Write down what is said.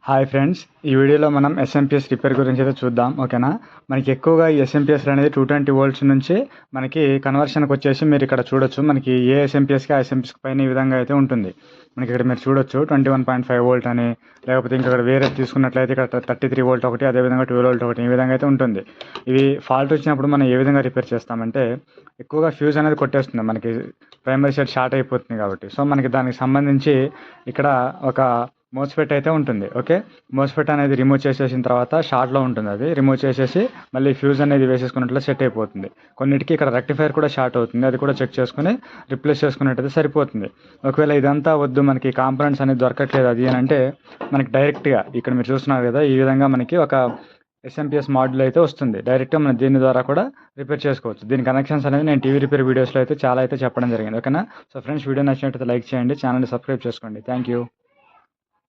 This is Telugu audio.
హాయ్ ఫ్రెండ్స్, ఈ వీడియోలో మనం ఎస్ఎంపిఎస్ రిపేర్ గురించి అయితే చూద్దాం. ఓకేనా. మనకి ఎక్కువగా ఈ ఎస్ఎంపిఎస్ అనేది 220 వోల్ట్స్ నుంచి మనకి కన్వర్షన్కి వచ్చేసి మీరు ఇక్కడ చూడొచ్చు. మనకి ఏ ఎస్ఎంపిఎస్కి ఆ ఎస్ఎంపిఎస్కి పైన ఈ విధంగా అయితే ఉంటుంది. మనకి ఇక్కడ మీరు చూడొచ్చు 21.5 వోల్ట్ అని, లేకపోతే ఇంకా ఇక్కడ వేరే తీసుకున్నట్లయితే ఇక్కడ 33 వోల్ట్ ఒకటి, అదేవిధంగా 12 వోల్ట్ ఒకటి, ఈ విధంగా అయితే ఉంటుంది. ఇవి ఫాల్ట్ వచ్చినప్పుడు మనం ఏ విధంగా రిపేర్ చేస్తామంటే, ఎక్కువగా ఫ్యూజ్ అనేది కొట్టేస్తుంది, మనకి ప్రైమరీ సెట్ షార్ట్ అయిపోతుంది కాబట్టి. సో మనకి దానికి సంబంధించి ఇక్కడ ఒక మోస్ఫెట్ అయితే ఉంటుంది. ఓకే, మోస్ఫెట్ అనేది రిమూవ్ చేసేసిన తర్వాత షార్ట్లో ఉంటుంది, అది రిమూవ్ చేసేసి మళ్ళీ ఫ్యూజ్ అనేది వేసేసుకున్నట్లు సెట్ అయిపోతుంది. కొన్నిటికి ఇక్కడ రెక్టిఫైర్ కూడా షార్ట్ అవుతుంది, అది కూడా చెక్ చేసుకుని రిప్లేస్ చేసుకున్నట్టయితే సరిపోతుంది. ఒకవేళ ఇదంతా వద్దు, మనకి కాంపనెంట్స్ అనేది దొరకట్లేదు అది అని అంటే, మనకి డైరెక్ట్గా ఇక్కడ మీరు చూస్తున్నారు కదా, ఈ విధంగా మనకి ఒక ఎస్ఎంపిఎస్ మాడ్యూల్ అయితే వస్తుంది. డైరెక్ట్గా మనం దీని ద్వారా కూడా రిపేర్ చేసుకోవచ్చు. దీని కనెక్షన్స్ అనేది నేను టీవీ రిపేర్ వీడియోస్లో అయితే చాలా అయితే చెప్పడం జరిగింది. ఓకేనా. సో ఫ్రెండ్స్, వీడియో నచ్చినట్లయితే లైక్ చేయండి, ఛానల్ని సబ్స్క్రైబ్ చేసుకోండి. Thank you.